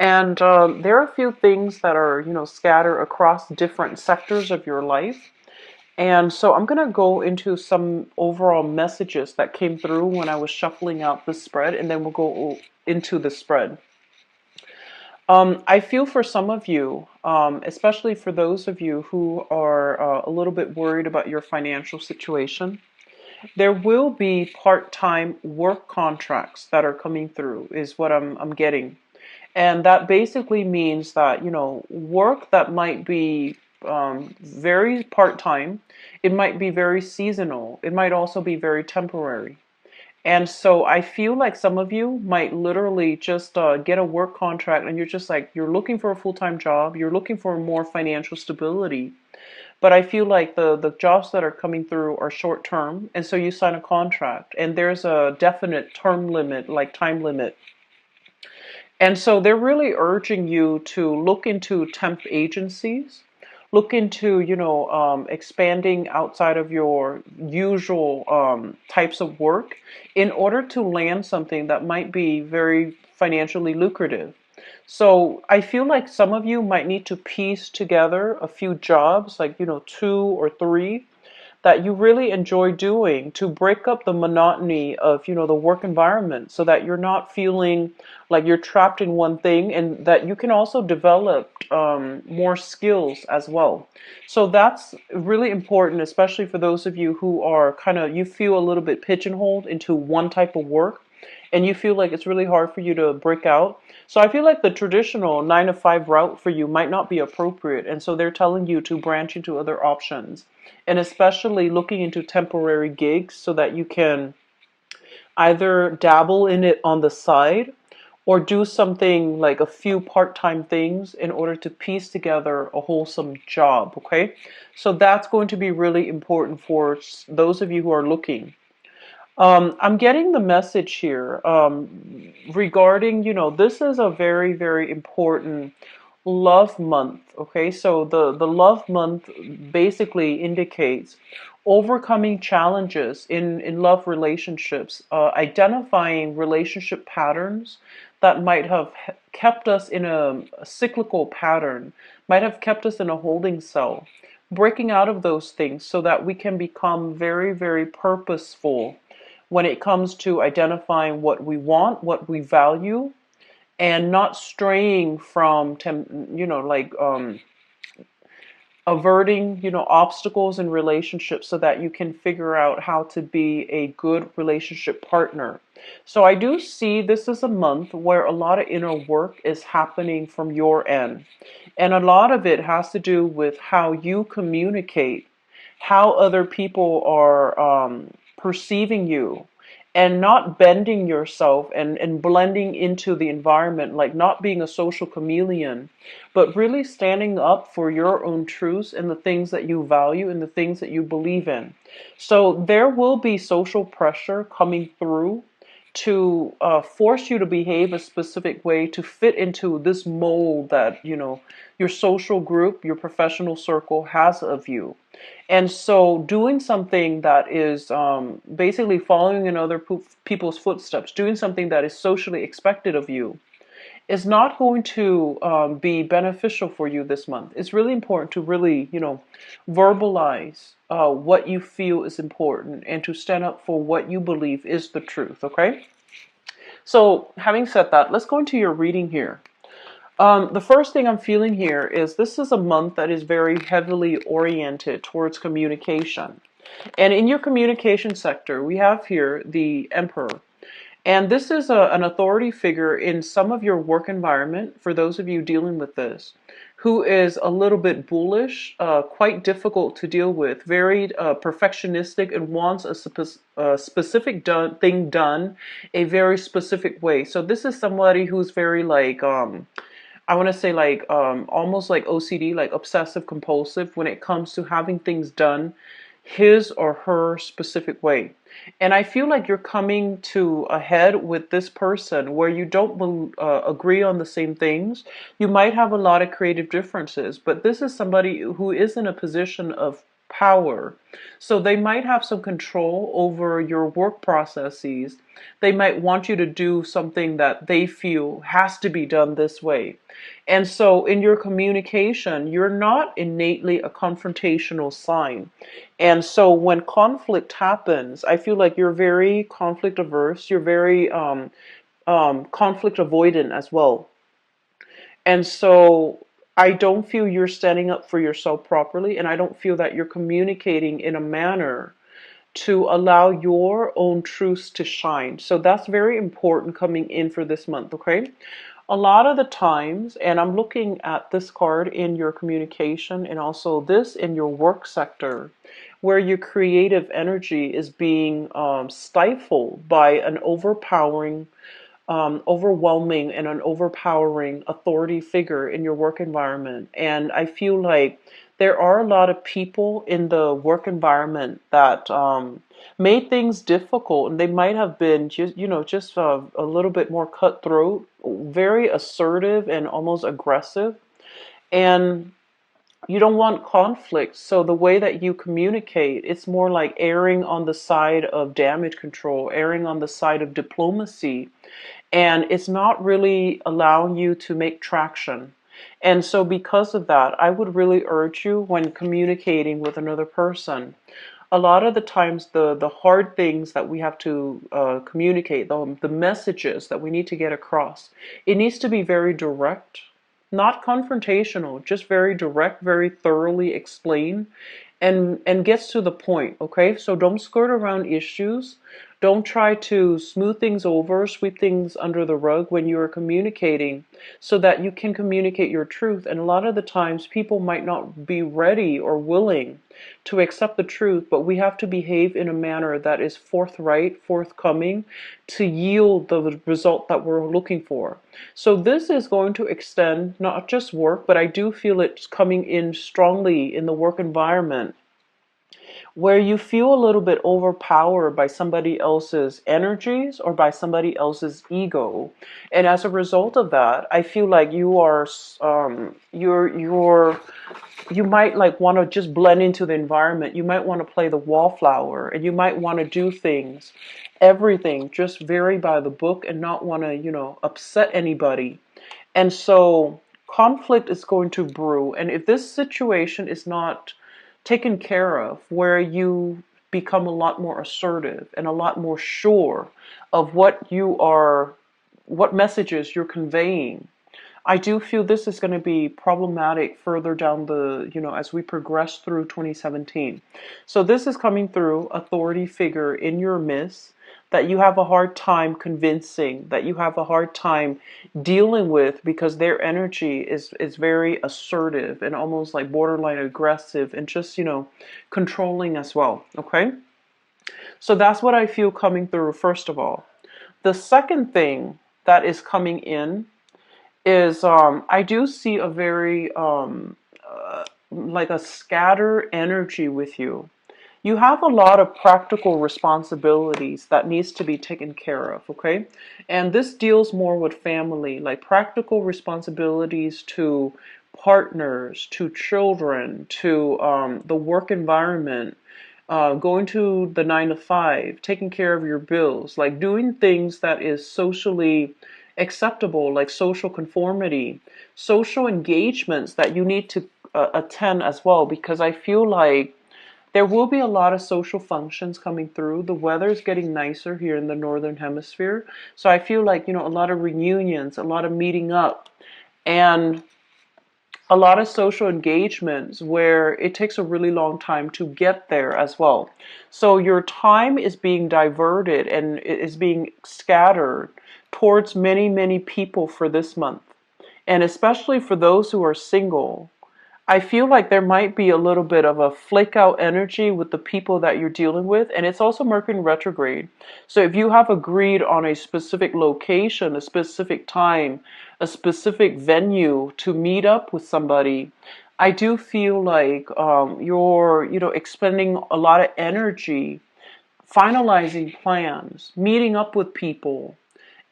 And there are a few things that are, scattered across different sectors of your life. And so I'm going to go into some overall messages that came through when I was shuffling out the spread, and then we'll go into the spread. I feel for some of you, especially for those of you who are a little bit worried about your financial situation, there will be part-time work contracts that are coming through, is what I'm getting. And that basically means that, work that might be very part-time, it might be very seasonal, it might also be very temporary. And so I feel like some of you might literally just get a work contract and you're just like, you're looking for a full-time job, you're looking for more financial stability. But I feel like the jobs that are coming through are short term. And so you sign a contract and there's a definite term limit, like time limit. And so they're really urging you to look into temp agencies, look into, expanding outside of your usual types of work in order to land something that might be very financially lucrative. So I feel like some of you might need to piece together a few jobs, like, two or three that you really enjoy doing to break up the monotony of, the work environment so that you're not feeling like you're trapped in one thing and that you can also develop more skills as well. So that's really important, especially for those of you who are you feel a little bit pigeonholed into one type of work and you feel like it's really hard for you to break out. So I feel like the traditional 9 to 5 route for you might not be appropriate. And so they're telling you to branch into other options and especially looking into temporary gigs so that you can either dabble in it on the side or do something like a few part-time things in order to piece together a wholesome job, okay? So that's going to be really important for those of you who are looking. I'm getting the message here regarding, this is a very, very important love month. Okay, so the love month basically indicates overcoming challenges in love relationships, identifying relationship patterns that might have kept us in a cyclical pattern, might have kept us in a holding cell, breaking out of those things so that we can become very, very purposeful when it comes to identifying what we want, what we value, and not straying from, averting, obstacles in relationships so that you can figure out how to be a good relationship partner. So I do see this is a month where a lot of inner work is happening from your end. And a lot of it has to do with how you communicate, how other people are perceiving you, and not bending yourself and blending into the environment, like not being a social chameleon, but really standing up for your own truths and the things that you value and the things that you believe in. So there will be social pressure coming through to force you to behave a specific way to fit into this mold that, your social group, your professional circle has of you. And so doing something that is basically following in other people's footsteps, doing something that is socially expected of you, is not going to be beneficial for you this month. It's really important to really, verbalize what you feel is important and to stand up for what you believe is the truth, okay? So having said that, let's go into your reading here. The first thing I'm feeling here is this is a month that is very heavily oriented towards communication. And in your communication sector, we have here the Emperor. And this is an authority figure in some of your work environment, for those of you dealing with this, who is a little bit bullish, quite difficult to deal with, very perfectionistic, and wants a specific thing done a very specific way. So this is somebody who's very like, I want to say like almost like OCD, like obsessive compulsive when it comes to having things done his or her specific way. And I feel like you're coming to a head with this person where you don't agree on the same things. You might have a lot of creative differences, but this is somebody who is in a position of power. So they might have some control over your work processes. They might want you to do something that they feel has to be done this way. And so in your communication, you're not innately a confrontational sign. And so when conflict happens, I feel like you're very conflict averse. You're very conflict avoidant as well. And so I don't feel you're standing up for yourself properly, and I don't feel that you're communicating in a manner to allow your own truths to shine. So that's very important coming in for this month, okay? A lot of the times, and I'm looking at this card in your communication and also this in your work sector, where your creative energy is being stifled by an overwhelming and an overpowering authority figure in your work environment. And I feel like there are a lot of people in the work environment that made things difficult, and they might have been just, just a little bit more cutthroat, very assertive and almost aggressive. And you don't want conflict. So the way that you communicate, it's more like erring on the side of damage control, erring on the side of diplomacy, and it's not really allowing you to make traction. And so because of that, I would really urge you when communicating with another person, a lot of the times the hard things that we have to communicate, the messages that we need to get across, it needs to be very direct, not confrontational, just very direct, very thoroughly explained, and gets to the point. Okay, so don't skirt around issues. Don't try to smooth things over, sweep things under the rug when you are communicating, so that you can communicate your truth. And a lot of the times people might not be ready or willing to accept the truth, but we have to behave in a manner that is forthright, forthcoming, to yield the result that we're looking for. So this is going to extend not just work, but I do feel it's coming in strongly in the work environment, where you feel a little bit overpowered by somebody else's energies or by somebody else's ego. And as a result of that, I feel like you are you might like want to just blend into the environment. You might want to play the wallflower, and you might want to do things, everything just very by the book, and not want to, upset anybody. And so conflict is going to brew. And if this situation is not taken care of, where you become a lot more assertive and a lot more sure of what messages you're conveying, I do feel this is going to be problematic further down as we progress through 2017. So this is coming through authority figure in your midst that you have a hard time convincing, that you have a hard time dealing with, because their energy is very assertive and almost like borderline aggressive and just, controlling as well. Okay? So that's what I feel coming through, first of all. The second thing that is coming in is I do see a very like a scatter energy with you. You have a lot of practical responsibilities that needs to be taken care of, okay? And this deals more with family, like practical responsibilities to partners, to children, to the work environment, going to the 9 to 5, taking care of your bills, like doing things that is socially acceptable, like social conformity, social engagements that you need to attend as well, because I feel like there will be a lot of social functions coming through. The weather is getting nicer here in the northern hemisphere. So I feel like, a lot of reunions, a lot of meeting up, and a lot of social engagements where it takes a really long time to get there as well. So your time is being diverted and it is being scattered towards many, many people for this month. And especially for those who are single, I feel like there might be a little bit of a flake out energy with the people that you're dealing with. And it's also Mercury retrograde. So if you have agreed on a specific location, a specific time, a specific venue to meet up with somebody, I do feel like you're, expending a lot of energy finalizing plans, meeting up with people,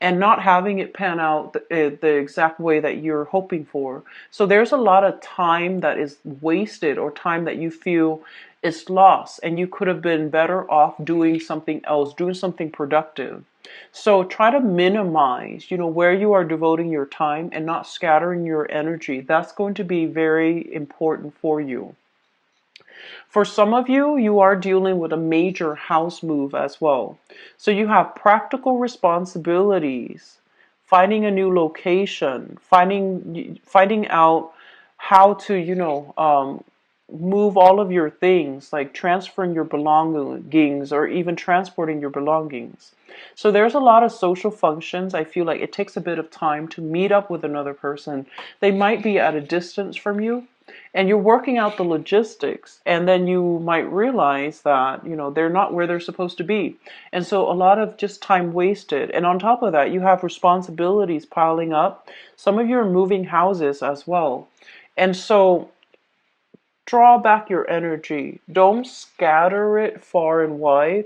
and not having it pan out the exact way that you're hoping for. So there's a lot of time that is wasted, or time that you feel is lost, and you could have been better off doing something else, doing something productive. So try to minimize, where you are devoting your time and not scattering your energy. That's going to be very important for you. For some of you, you are dealing with a major house move as well. So you have practical responsibilities, finding a new location, finding out how to, move all of your things, like transferring your belongings or even transporting your belongings. So there's a lot of social functions. I feel like it takes a bit of time to meet up with another person. They might be at a distance from you, and you're working out the logistics, and then you might realize that they're not where they're supposed to be, and so a lot of just time wasted. And on top of that, you have responsibilities piling up. Some of you are moving houses as well, and so draw back your energy. Don't scatter it far and wide.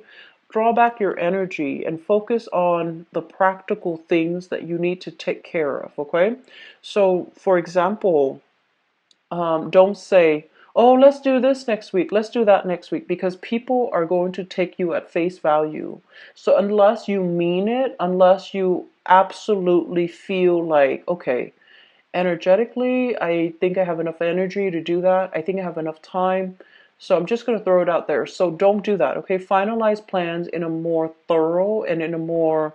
Draw back your energy and focus on the practical things that you need to take care of, okay? So for example, don't say, oh, let's do this next week, let's do that next week, because people are going to take you at face value. So unless you mean it, unless you absolutely feel like, okay, energetically, I think I have enough energy to do that, I think I have enough time, so I'm just going to throw it out there. So don't do that, okay? Finalize plans in a more thorough and in a more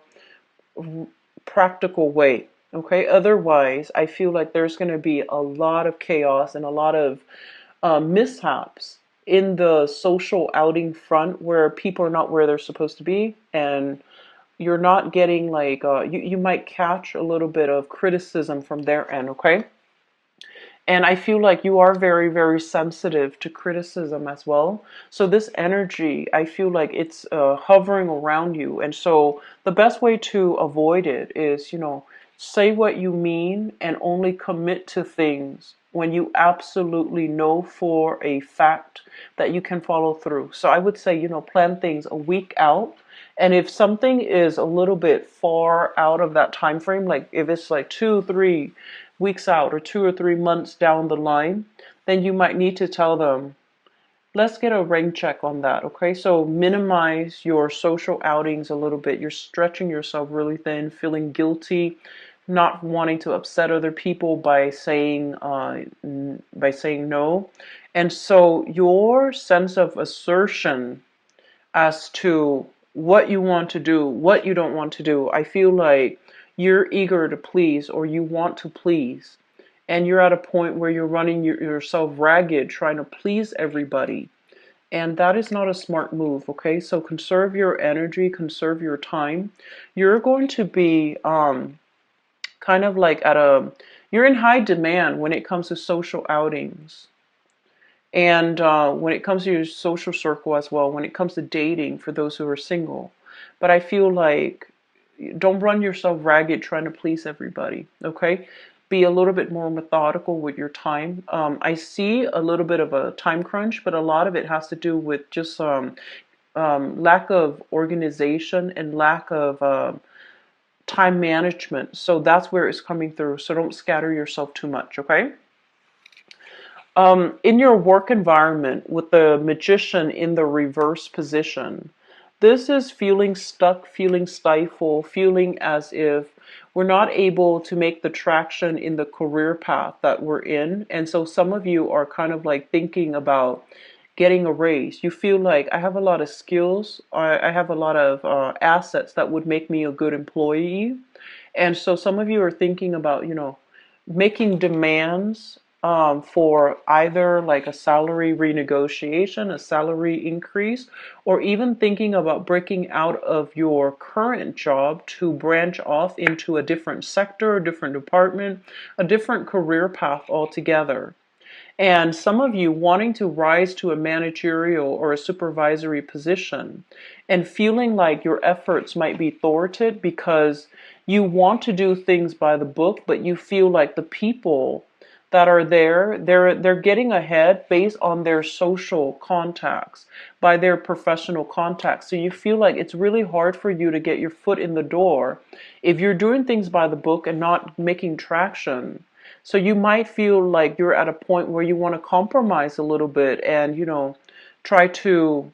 practical way. Okay, otherwise, I feel like there's going to be a lot of chaos and a lot of mishaps in the social outing front, where people are not where they're supposed to be, and you're not getting like, you might catch a little bit of criticism from their end, okay? And I feel like you are very, very sensitive to criticism as well. So this energy, I feel like it's hovering around you. And so the best way to avoid it is, say what you mean and only commit to things when you absolutely know for a fact that you can follow through. So I would say, plan things a week out. And if something is a little bit far out of that time frame, like if it's like 2 3 weeks out or 2 or 3 months down the line, then you might need to tell them, let's get a rain check on that, okay? So minimize your social outings a little bit. You're stretching yourself really thin, feeling guilty, not wanting to upset other people by saying no. And so your sense of assertion as to what you want to do, what you don't want to do, I feel like you're eager to please, or you want to please, and you're at a point where you're running yourself ragged trying to please everybody. And that is not a smart move, okay? So conserve your energy, conserve your time. You're going to be kind of like you're in high demand when it comes to social outings. And when it comes to your social circle as well, when it comes to dating for those who are single. But I feel like, don't run yourself ragged trying to please everybody, okay? Be a little bit more methodical with your time. I see a little bit of a time crunch, but a lot of it has to do with just lack of organization and lack of time management. So that's where it's coming through. So don't scatter yourself too much, okay? In your work environment with the Magician in the reverse position, this is feeling stuck, feeling stifled, feeling as if we're not able to make the traction in the career path that we're in. And so some of you are kind of like thinking about getting a raise. You feel like, I have a lot of skills, I have a lot of assets that would make me a good employee. And so some of you are thinking about, making demands for either like a salary renegotiation, a salary increase, or even thinking about breaking out of your current job to branch off into a different sector, a different department, a different career path altogether. And some of you wanting to rise to a managerial or a supervisory position and feeling like your efforts might be thwarted because you want to do things by the book, but you feel like the people that are there, they're getting ahead based on their social contacts, by their professional contacts. So you feel like it's really hard for you to get your foot in the door if you're doing things by the book and not making traction. So you might feel like you're at a point where you want to compromise a little bit and, try to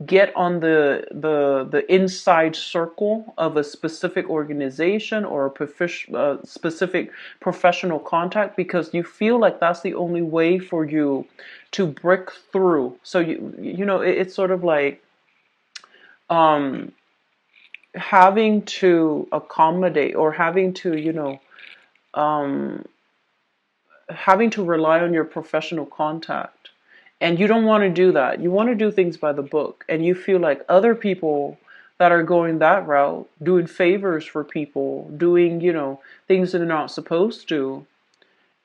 get on the inside circle of a specific organization or a specific professional contact, because you feel like that's the only way for you to break through. So it's sort of like um having to accommodate, or um having to rely on your professional contact. And you don't want to do that. You want to do things by the book. And you feel like other people that are going that route, doing favors for people, doing, things that they're not supposed to.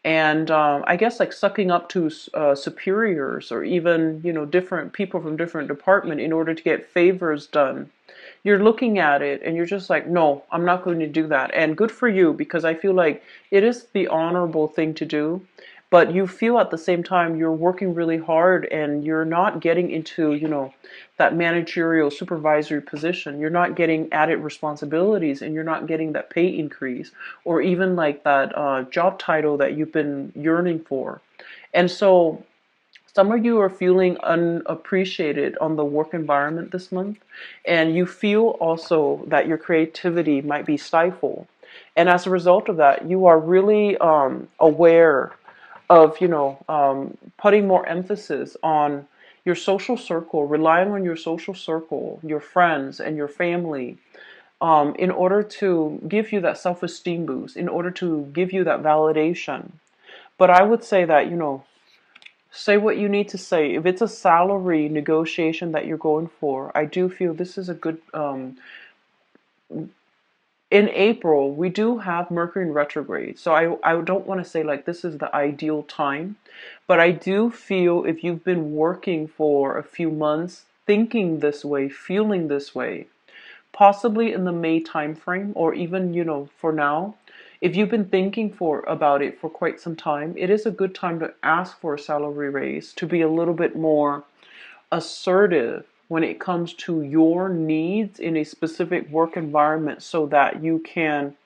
And I guess like sucking up to superiors, or even, different people from different department in order to get favors done. You're looking at it and you're just like, no, I'm not going to do that. And good for you, because I feel like it is the honorable thing to do. But you feel at the same time you're working really hard and you're not getting into, that managerial supervisory position. You're not getting added responsibilities, and you're not getting that pay increase, or even like that job title that you've been yearning for. And so some of you are feeling unappreciated on the work environment this month, and you feel also that your creativity might be stifled. And as a result of that, you are really aware of, putting more emphasis on your social circle, relying on your social circle, your friends and your family, in order to give you that self-esteem boost, in order to give you that validation. But I would say that, say what you need to say. If it's a salary negotiation that you're going for, I do feel this is a good. In April, we do have Mercury in retrograde. So I don't want to say like this is the ideal time, but I do feel if you've been working for a few months, thinking this way, feeling this way, possibly in the May timeframe, or even, for now, if you've been thinking about it for quite some time, it is a good time to ask for a salary raise, to be a little bit more assertive when it comes to your needs in a specific work environment, so that you can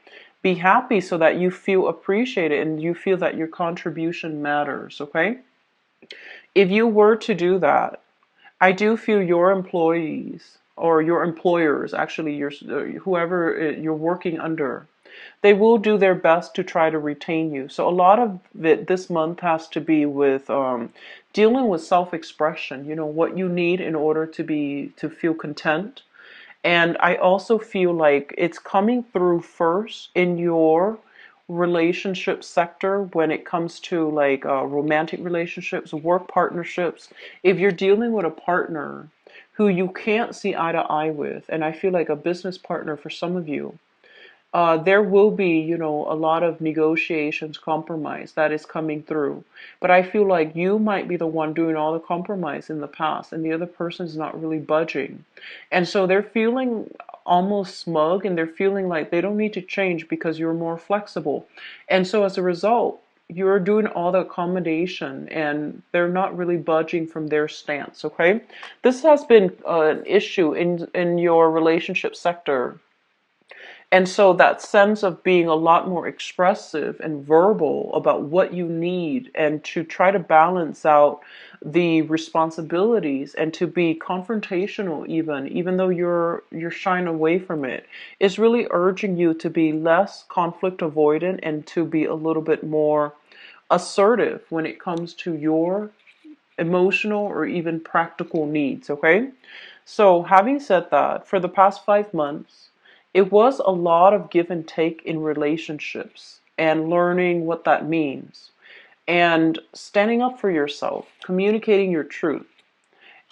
be happy, so that you feel appreciated and you feel that your contribution matters, okay? If you were to do that, I do feel your employees, or your employers, actually, whoever you're working under, they will do their best to try to retain you. So a lot of it this month has to be with dealing with self-expression, what you need in order to feel content. And I also feel like it's coming through first in your relationship sector when it comes to like romantic relationships, work partnerships. If you're dealing with a partner who you can't see eye to eye with, and I feel like a business partner for some of you, there will be, a lot of negotiations, compromise that is coming through. But I feel like you might be the one doing all the compromise in the past, and the other person's not really budging. And so they're feeling almost smug, and they're feeling like they don't need to change because you're more flexible. And so as a result, you're doing all the accommodation and they're not really budging from their stance, okay? This has been an issue in your relationship sector, and so that sense of being a lot more expressive and verbal about what you need, and to try to balance out the responsibilities, and to be confrontational, even though you're shying away from it, is really urging you to be less conflict avoidant and to be a little bit more assertive when it comes to your emotional or even practical needs, okay? So having said that, for the past 5 months, it was a lot of give and take in relationships, and learning what that means, and standing up for yourself, communicating your truth.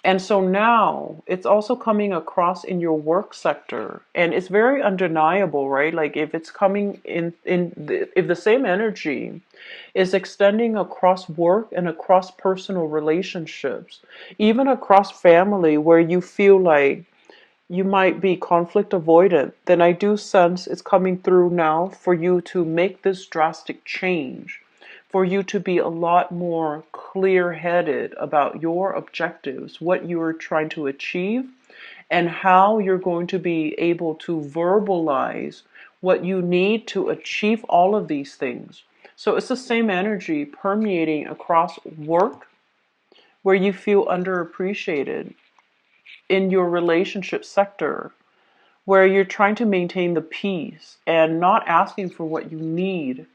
And so now it's also coming across in your work sector, and it's very undeniable, right? Like if it's coming if the same energy is extending across work and across personal relationships, even across family, where you feel like you might be conflict avoidant, then I do sense it's coming through now for you to make this drastic change, for you to be a lot more clear-headed about your objectives, what you are trying to achieve, and how you're going to be able to verbalize what you need to achieve all of these things. So it's the same energy permeating across work, where you feel underappreciated, in your relationship sector, where you're trying to maintain the peace and not asking for what you need.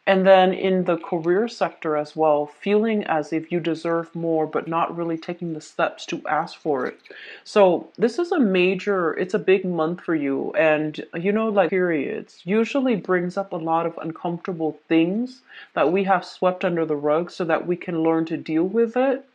And then in the career sector as well, feeling as if you deserve more, but not really taking the steps to ask for it. So this is it's a big month for you. And like periods usually brings up a lot of uncomfortable things that we have swept under the rug so that we can learn to deal with it.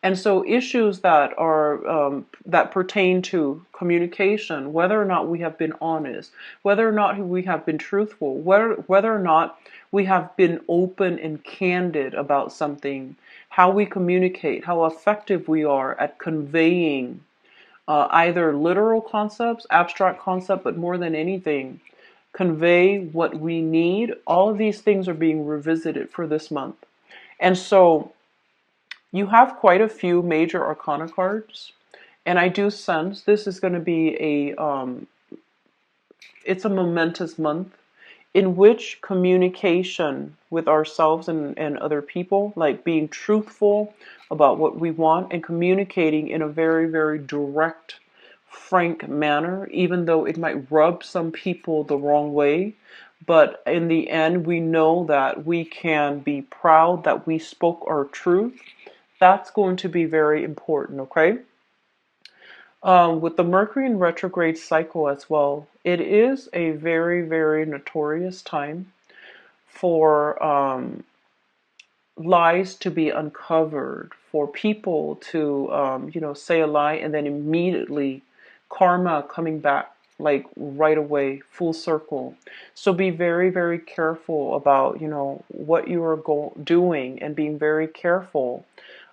And so issues that are that pertain to communication, whether or not we have been honest, whether or not we have been truthful, whether or not we have been open and candid about something, how we communicate, how effective we are at conveying either literal concepts, abstract concept, but more than anything, convey what we need. All of these things are being revisited for this month. And so you have quite a few major arcana cards, and I do sense this is going to be it's a momentous month in which communication with ourselves and other people, like being truthful about what we want and communicating in a very, very direct, frank manner, even though it might rub some people the wrong way. But in the end, we know that we can be proud that we spoke our truth. That's going to be very important, okay? With the Mercury in retrograde cycle as well, it is a very, very notorious time for lies to be uncovered, for people to, say a lie and then immediately karma coming back like right away, full circle. So be very, very careful about, what you are doing, and being very careful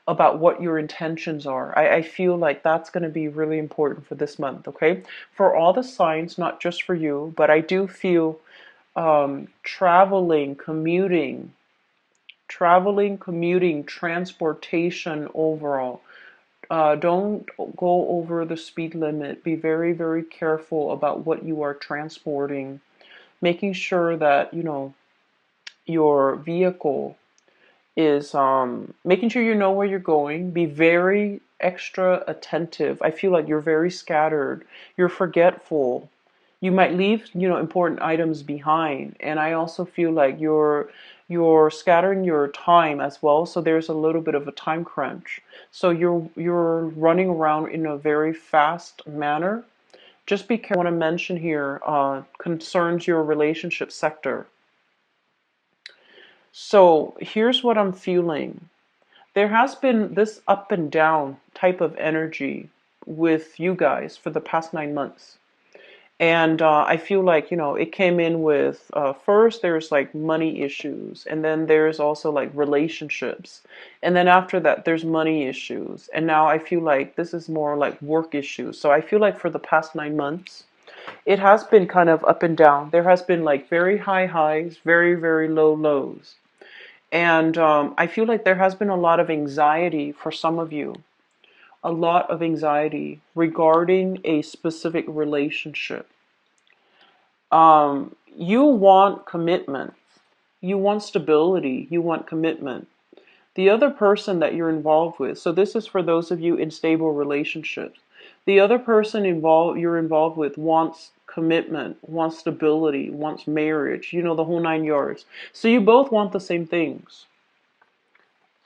about what your intentions are. I feel like that's going to be really important for this month, okay? For all the signs, not just for you, but I do feel traveling, commuting, transportation overall. Don't go over the speed limit. Be very, very careful about what you are transporting, making sure that, your vehicle is making sure you know where you're going. Be very extra attentive. I feel like you're very scattered. You're forgetful. You might leave, important items behind. And I also feel like you're scattering your time as well. So there's a little bit of a time crunch. So you're running around in a very fast manner. Just be careful. I want to mention here concerns your relationship sector. So here's what I'm feeling. There has been this up and down type of energy with you guys for the past 9 months. And I feel like, it came in with first there's like money issues, and then there's also like relationships. And then after that, there's money issues. And now I feel like this is more like work issues. So I feel like for the past 9 months, it has been kind of up and down. There has been like very high highs, very, very low lows. And I feel like there has been a lot of anxiety for some of you, a lot of anxiety regarding a specific relationship. You want commitment, you want stability, you want commitment. The other person that you're involved with, so this is for those of you in stable relationships, the other person you're involved with wants commitment, wants stability, wants marriage, the whole 9 yards. So you both want the same things.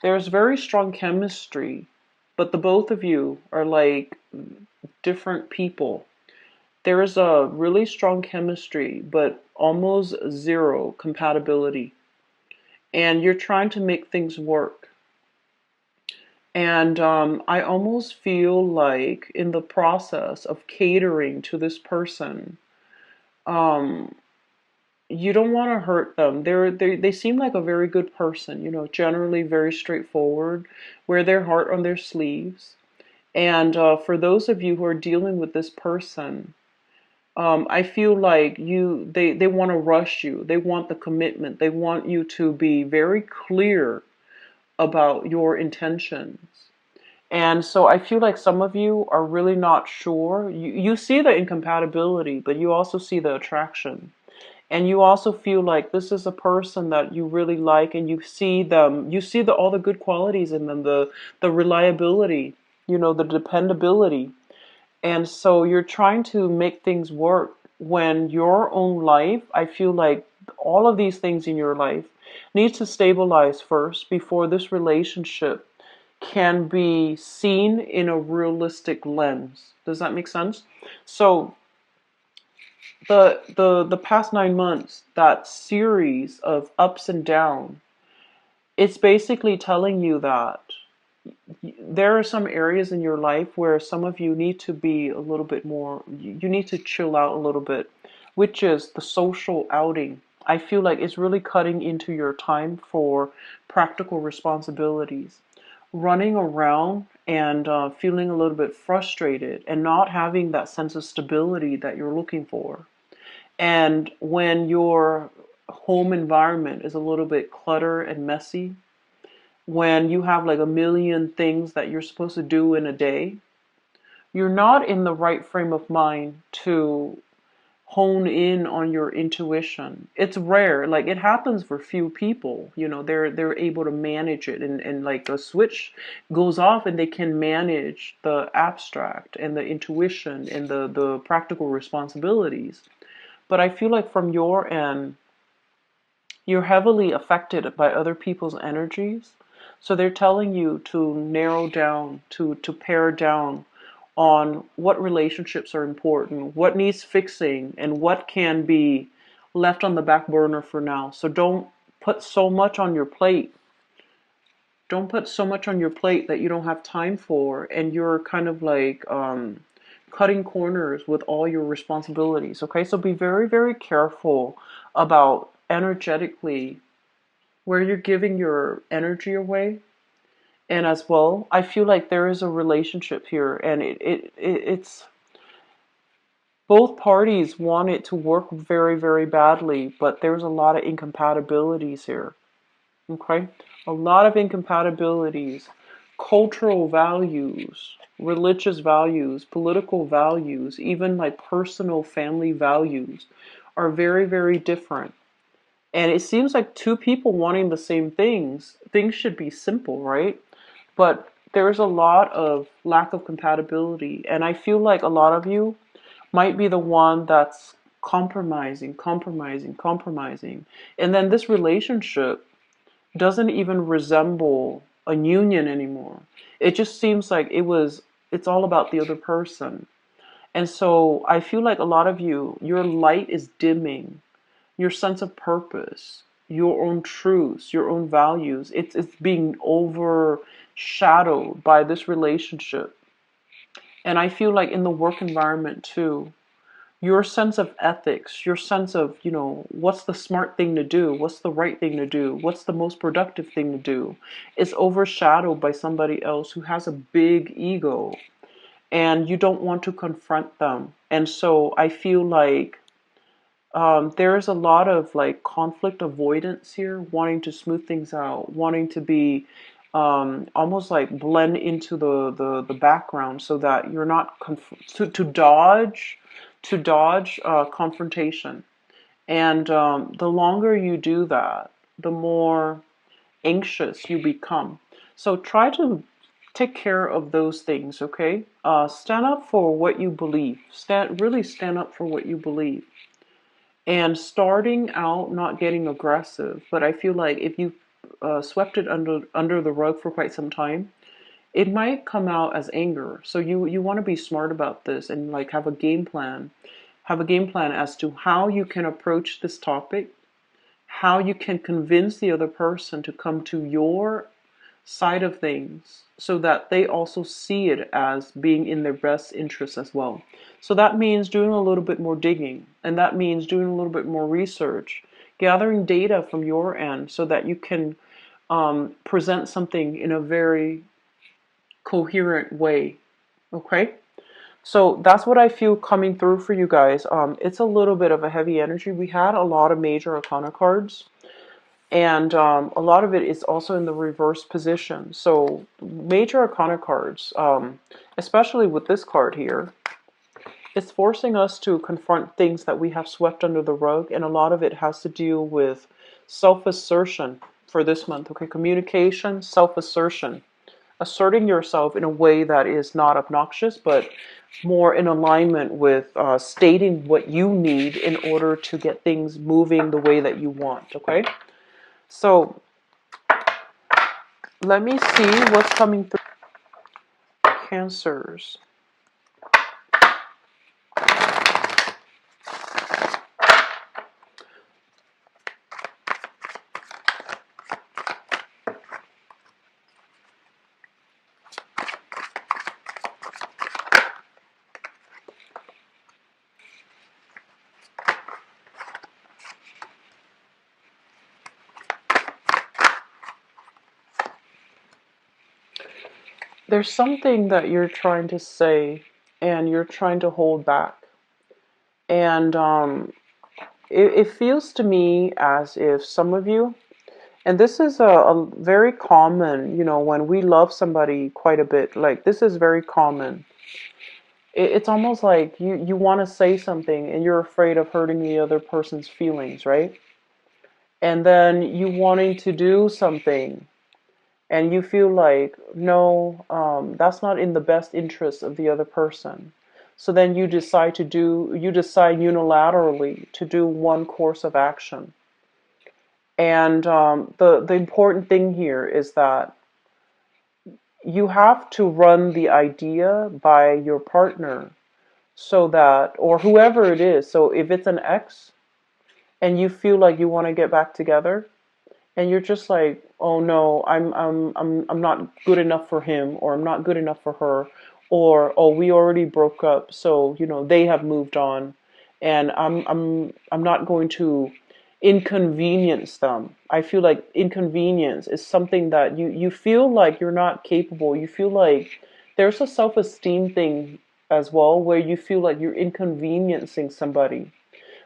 There's very strong chemistry, but the both of you are like different people. There is a really strong chemistry, but almost zero compatibility. And you're trying to make things work. And I almost feel like in the process of catering to this person, you don't want to hurt them. They seem like a very good person, generally very straightforward, wear their heart on their sleeves. And for those of you who are dealing with this person, I feel like they want to rush you. They want the commitment. They want you to be very clear about your intentions. And so I feel like some of you are really not sure. You see the incompatibility, but you also see the attraction. And you also feel like this is a person that you really like, and you see all the good qualities in them, the reliability, the dependability. And so you're trying to make things work when your own life, I feel like all of these things in your life needs to stabilize first before this relationship can be seen in a realistic lens. Does that make sense? So the past 9 months, that series of ups and downs, it's basically telling you that there are some areas in your life where some of you need to be a little bit more, you need to chill out a little bit, which is the social outing. I feel like it's really cutting into your time for practical responsibilities. Running around and feeling a little bit frustrated and not having that sense of stability that you're looking for. And when your home environment is a little bit cluttered and messy, when you have like a million things that you're supposed to do in a day, you're not in the right frame of mind to hone in on your intuition. It's rare. Like it happens for few people. They're able to manage it, and like a switch goes off and they can manage the abstract and the intuition and the practical responsibilities. But I feel like from your end, you're heavily affected by other people's energies. So they're telling you to narrow down, to pare down on what relationships are important, what needs fixing, and what can be left on the back burner for now. So don't put so much on your plate. Don't put so much on your plate that you don't have time for, and you're kind of like cutting corners with all your responsibilities. Okay, so be very, very careful about energetically where you're giving your energy away. And as well, I feel like there is a relationship here, and it's both parties want it to work very, very badly, but there's a lot of incompatibilities here. Okay? A lot of incompatibilities, cultural values, religious values, political values, even like personal family values are very, very different. And it seems like two people wanting the same things should be simple, right? But there's a lot of lack of compatibility. And I feel like a lot of you might be the one that's compromising, compromising, compromising. And then this relationship doesn't even resemble a union anymore. It just seems like it's all about the other person. And so I feel like a lot of you, your light is dimming, your sense of purpose, your own truths, your own values. It's being overshadowed by this relationship. And I feel like in the work environment too, your sense of ethics, your sense of, what's the smart thing to do, what's the right thing to do, what's the most productive thing to do, is overshadowed by somebody else who has a big ego, and you don't want to confront them. And so I feel like there's a lot of like conflict avoidance here, wanting to smooth things out, wanting to be almost like blend into the background so that you're not to dodge confrontation. And the longer you do that, the more anxious you become. So try to take care of those things, okay? Stand up for what you believe. Really stand up for what you believe. And starting out, not getting aggressive, but I feel like if you swept it under the rug for quite some time, it might come out as anger. So you want to be smart about this and like have a game plan. Have a game plan as to how you can approach this topic, how you can convince the other person to come to your side of things so that they also see it as being in their best interest as well. So that means doing a little bit more digging, and that means doing a little bit more research, gathering data from your end so that you can present something in a very coherent way. Okay? So that's what I feel coming through for you guys. It's a little bit of a heavy energy. We had a lot of major arcana cards, and a lot of it is also in the reverse position. So major arcana cards, especially with this card here, it's forcing us to confront things that we have swept under the rug, and a lot of it has to do with self-assertion for this month. Okay, communication, self-assertion, asserting yourself in a way that is not obnoxious, but more in alignment with stating what you need in order to get things moving the way that you want. Okay, so let me see what's coming through. Cancers. There's something that you're trying to say and you're trying to hold back. And it feels to me as if some of you, and this is a very common, when we love somebody quite a bit, like this is very common. It's almost like you want to say something and you're afraid of hurting the other person's feelings, right? And then you wanting to do something and you feel like, no, that's not in the best interest of the other person. So then you decide unilaterally to do one course of action. And the important thing here is that you have to run the idea by your partner so that, or whoever it is. So if it's an ex and you feel like you want to get back together, and you're just like, oh no, I'm not good enough for him, or I'm not good enough for her, or oh, we already broke up, so they have moved on, and I'm not going to inconvenience them. I feel like inconvenience is something that you feel like you're not capable. You feel like there's a self-esteem thing as well, where you feel like you're inconveniencing somebody.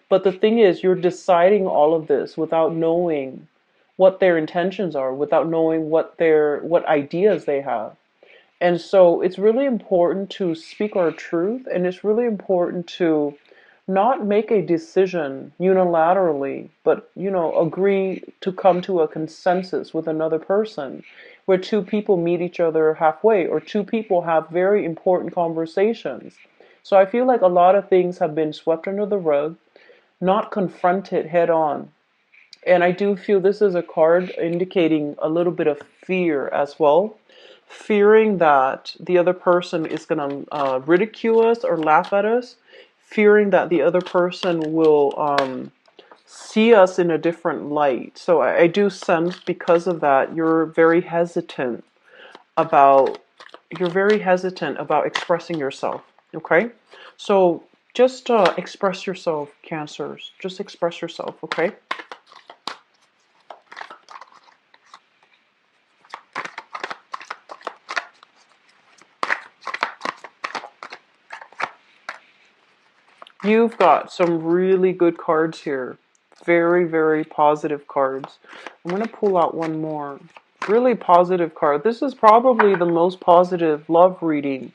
But the thing is, you're deciding all of this without knowing what their intentions are, without knowing what ideas they have. And so it's really important to speak our truth, and it's really important to not make a decision unilaterally, but agree to come to a consensus with another person, where two people meet each other halfway, or two people have very important conversations. So I feel like a lot of things have been swept under the rug, not confronted head on. And I do feel this is a card indicating a little bit of fear as well. Fearing that the other person is going to ridicule us or laugh at us. Fearing that the other person will see us in a different light. So I do sense, because of that, you're very hesitant about expressing yourself. Okay? So just express yourself, Cancers. Just express yourself, okay? You've got some really good cards here. Very, very positive cards. I'm going to pull out one more. Really positive card. This is probably the most positive love reading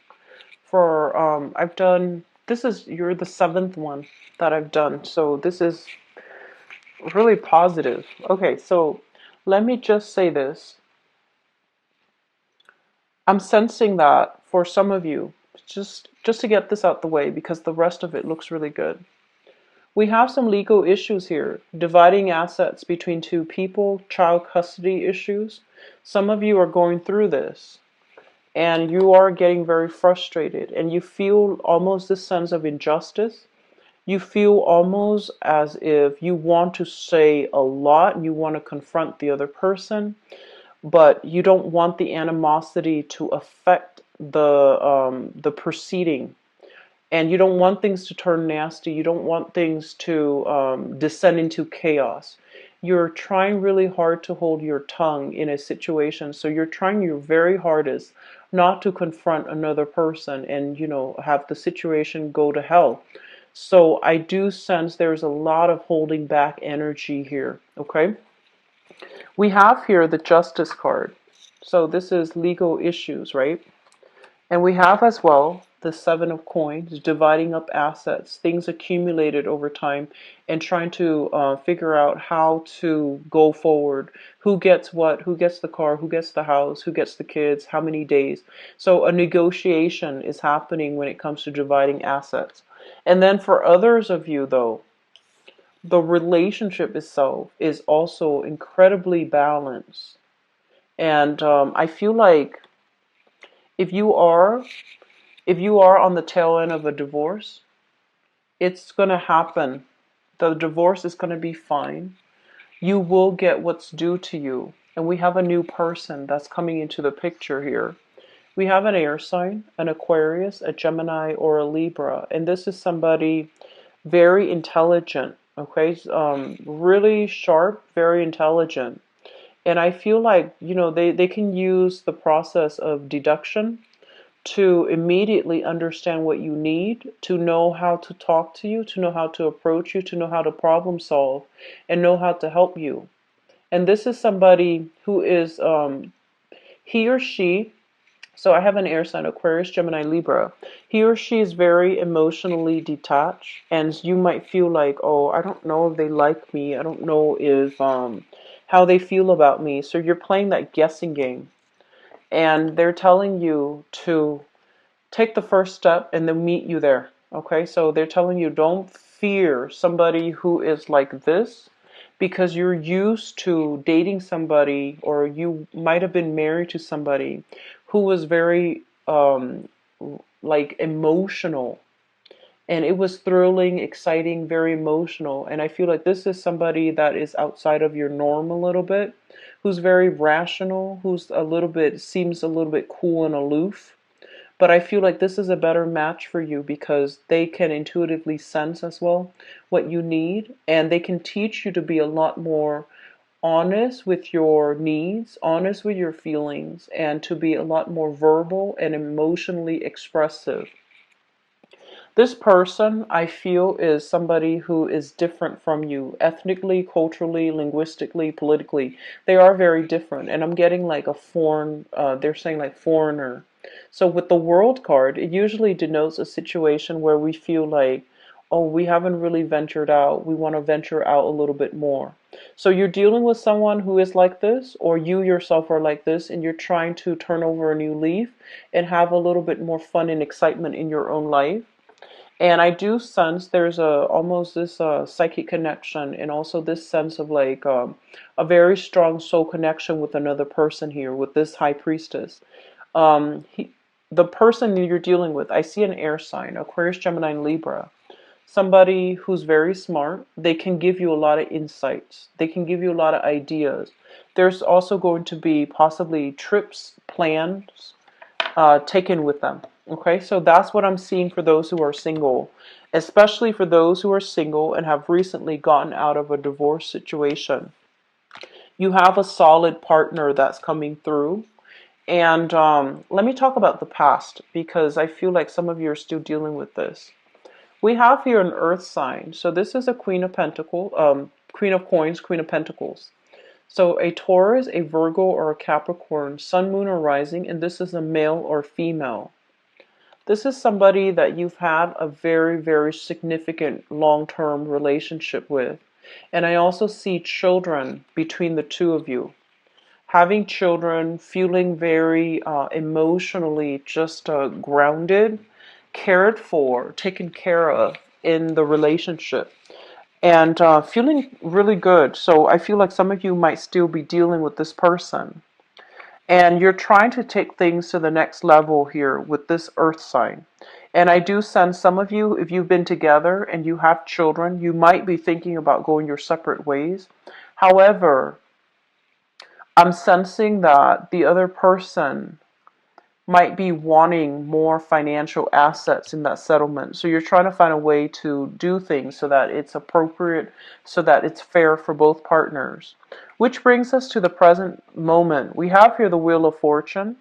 for, I've done, you're the 7th one that I've done. So this is really positive. Okay, so let me just say this. I'm sensing that for some of you, just to get this out the way, because the rest of it looks really good. We have some legal issues here, dividing assets between two people, child custody issues. Some of you are going through this, and you are getting very frustrated, and you feel almost this sense of injustice. You feel almost as if you want to say a lot, you want to confront the other person, but you don't want the animosity to affect the proceeding. And you don't want things to turn nasty. You don't want things to descend into chaos. you're trying really hard to hold your tongue in a situation. So you're trying your very hardest not to confront another person and, have the situation go to hell. So I do sense there's a lot of holding back energy here, okay? We have here the Justice card. So this is legal issues, right? And we have as well the Seven of Coins, dividing up assets, things accumulated over time, and trying to figure out how to go forward. Who gets what? Who gets the car? Who gets the house? Who gets the kids? How many days? So a negotiation is happening when it comes to dividing assets. And then for others of you, though, the relationship itself is also incredibly balanced. And I feel like if you are if you are on the tail end of a divorce, it's going to happen. The divorce is going to be fine. You will get what's due to you. And we have a new person that's coming into the picture here. We have an air sign, an Aquarius, a Gemini, or a Libra. And this is somebody very intelligent, okay? Really sharp, very intelligent. And I feel like, they can use the process of deduction to immediately understand what you need, to know how to talk to you, to know how to approach you, to know how to problem solve, and know how to help you. And this is somebody who is, he or she, so I have an air sign, Aquarius, Gemini, Libra. He or she is very emotionally detached, and you might feel like, oh, I don't know if they like me. I don't know if, how they feel about me. So you're playing that guessing game. And they're telling you to take the first step and they'll meet you there. Okay, so they're telling you don't fear somebody who is like this because you're used to dating somebody, or you might have been married to somebody who was very like emotional, and it was thrilling, exciting, very emotional. And I feel like this is somebody that is outside of your norm a little bit, who's very rational, who's seems a little bit cool and aloof. But I feel like this is a better match for you because they can intuitively sense as well what you need, and they can teach you to be a lot more honest with your needs, honest with your feelings, and to be a lot more verbal and emotionally expressive. This person, I feel, is somebody who is different from you, ethnically, culturally, linguistically, politically. They are very different, and I'm getting like a foreign, they're saying like foreigner. So with the World card, it usually denotes a situation where we feel like, oh, we haven't really ventured out. We want to venture out a little bit more. So you're dealing with someone who is like this, or you yourself are like this, and you're trying to turn over a new leaf and have a little bit more fun and excitement in your own life. And I do sense there's almost this psychic connection, and also this sense of like a very strong soul connection with another person here, with this high priestess. The person that you're dealing with, I see an air sign, Aquarius, Gemini, and Libra. Somebody who's very smart. They can give you a lot of insights. They can give you a lot of ideas. There's also going to be possibly trips, plans taken with them. Okay, so that's what I'm seeing for those who are single, especially for those who are single and have recently gotten out of a divorce situation. You have a solid partner that's coming through. And let me talk about the past, because I feel like some of you are still dealing with this. We have here an earth sign. So this is a Queen of Pentacles, Queen of Coins, Queen of Pentacles. So a Taurus, a Virgo, or a Capricorn, Sun, Moon, or Rising, and this is a male or female. This is somebody that you've had a very, very significant long-term relationship with. And I also see children between the two of you. Having children, feeling very emotionally just grounded, cared for, taken care of in the relationship, and feeling really good. So I feel like some of you might still be dealing with this person. And you're trying to take things to the next level here with this earth sign. And I do sense some of you, if you've been together and you have children, you might be thinking about going your separate ways. However, I'm sensing that the other person might be wanting more financial assets in that settlement. So you're trying to find a way to do things so that it's appropriate, so that it's fair for both partners. Which brings us to the present moment. We have here the Wheel of Fortune,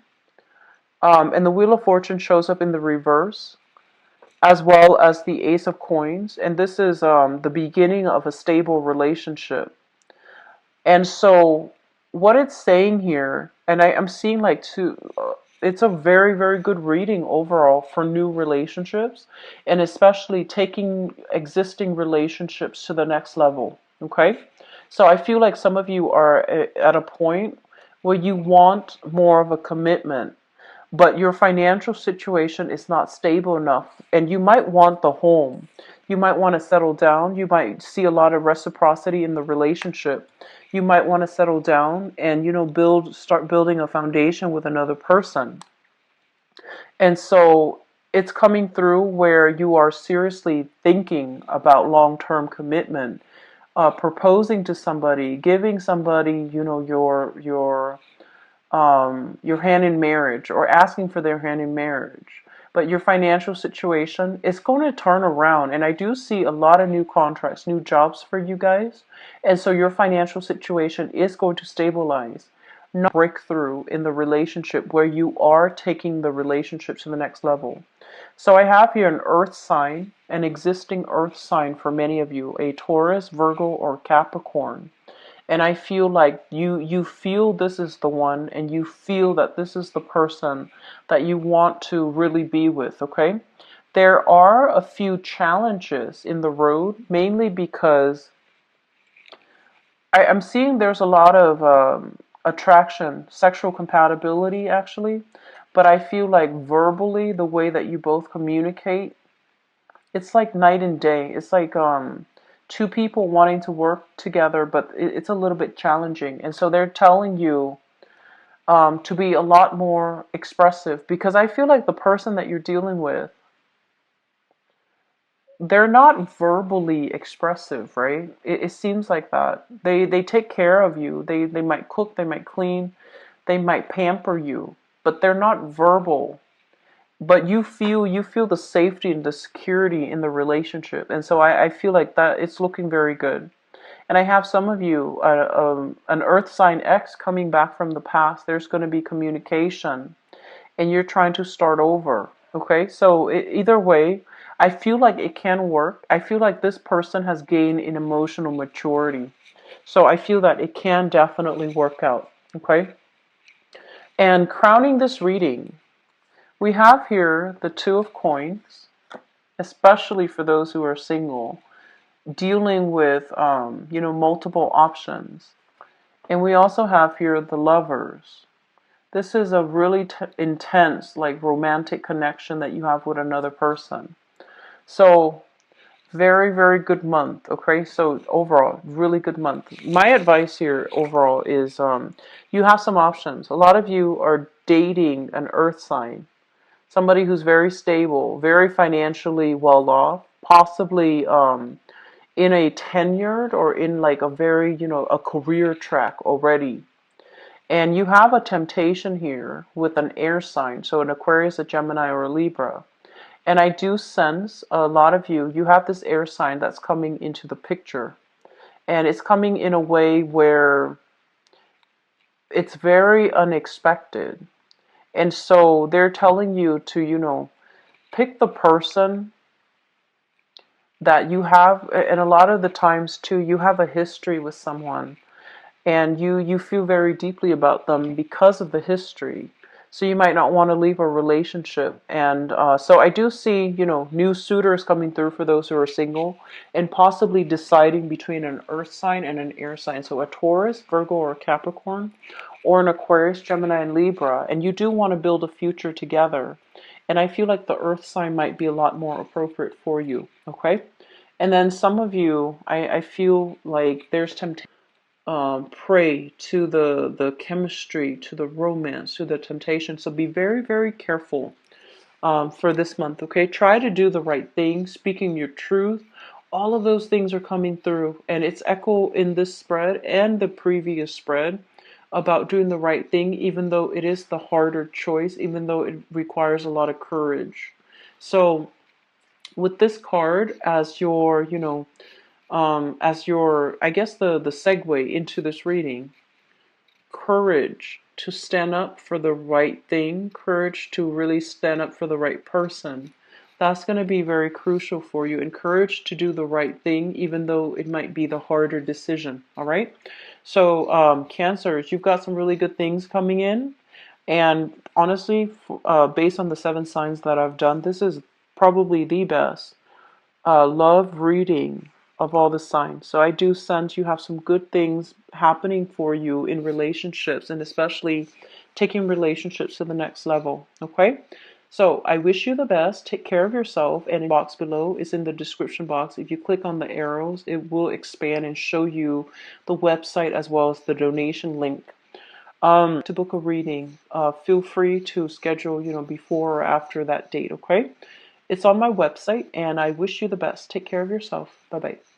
and the Wheel of Fortune shows up in the reverse, as well as the Ace of Coins, and this is the beginning of a stable relationship. And so, what it's saying here, and I'm seeing like two, it's a very, very good reading overall for new relationships, and especially taking existing relationships to the next level. Okay? So, I feel like some of you are at a point where you want more of a commitment, but your financial situation is not stable enough, and you might want the home. You might want to settle down. You might see a lot of reciprocity in the relationship. You might want to settle down and, start building a foundation with another person. And so it's coming through where you are seriously thinking about long-term commitment, proposing to somebody, giving somebody, your hand in marriage, or asking for their hand in marriage. But your financial situation is going to turn around. And I do see a lot of new contracts, new jobs for you guys. And so your financial situation is going to stabilize. Not breakthrough in the relationship where you are taking the relationship to the next level. So I have here an earth sign, an existing earth sign for many of you, a Taurus, Virgo, or Capricorn. And I feel like you feel this is the one, and you feel that this is the person that you want to really be with. Okay, there are a few challenges in the road, mainly because I'm seeing there's a lot of attraction, sexual compatibility actually, but I feel like verbally, the way that you both communicate, it's like night and day. It's like two people wanting to work together, but it's a little bit challenging. And so they're telling you to be a lot more expressive, because I feel like the person that you're dealing with, they're not verbally expressive, right? It seems like that. They take care of you. They might cook, they might clean, they might pamper you, but they're not verbal. But you feel the safety and the security in the relationship. And so I feel like that it's looking very good. And I have some of you, an earth sign X coming back from the past. There's going to be communication, and you're trying to start over. Okay, so either way, I feel like it can work. I feel like this person has gained in emotional maturity. So I feel that it can definitely work out. Okay, and crowning this reading, we have here the Two of Coins, especially for those who are single, dealing with, multiple options. And we also have here the Lovers. This is a really intense, like romantic connection that you have with another person. So, very, very good month. Okay, so overall, really good month. My advice here overall is you have some options. A lot of you are dating an earth sign, somebody who's very stable, very financially well off, possibly in a tenured or in like a very, a career track already. And you have a temptation here with an air sign, so an Aquarius, a Gemini, or a Libra. And I do sense a lot of you have this air sign that's coming into the picture. And it's coming in a way where it's very unexpected. And so they're telling you to, pick the person that you have, and a lot of the times too, you have a history with someone, and you feel very deeply about them because of the history. So you might not want to leave a relationship. And so I do see, new suitors coming through for those who are single, and possibly deciding between an earth sign and an air sign. So a Taurus, Virgo, or Capricorn, or an Aquarius, Gemini, and Libra. And you do want to build a future together. And I feel like the earth sign might be a lot more appropriate for you. Okay? And then some of you, I feel like there's temptation. Prey to the chemistry, to the romance, to the temptation. So be very, very careful for this month, okay? Try to do the right thing, speaking your truth. All of those things are coming through, and it's echo in this spread and the previous spread about doing the right thing, even though it is the harder choice, even though it requires a lot of courage. So with this card as your, as your, I guess the segue into this reading, courage to stand up for the right thing, courage to really stand up for the right person. That's going to be very crucial for you. And courage to do the right thing, even though it might be the harder decision. All right. So, Cancers, you've got some really good things coming in. And honestly, based on the 7 signs that I've done, this is probably the best love reading of all the signs. So I do sense you have some good things happening for you in relationships, and especially taking relationships to the next level. Okay? So I wish you the best. Take care of yourself. And the box below is in the description box. If you click on the arrows, it will expand and show you the website as well as the donation link. To book a reading, feel free to schedule, before or after that date, okay? It's on my website, and I wish you the best. Take care of yourself. Bye bye.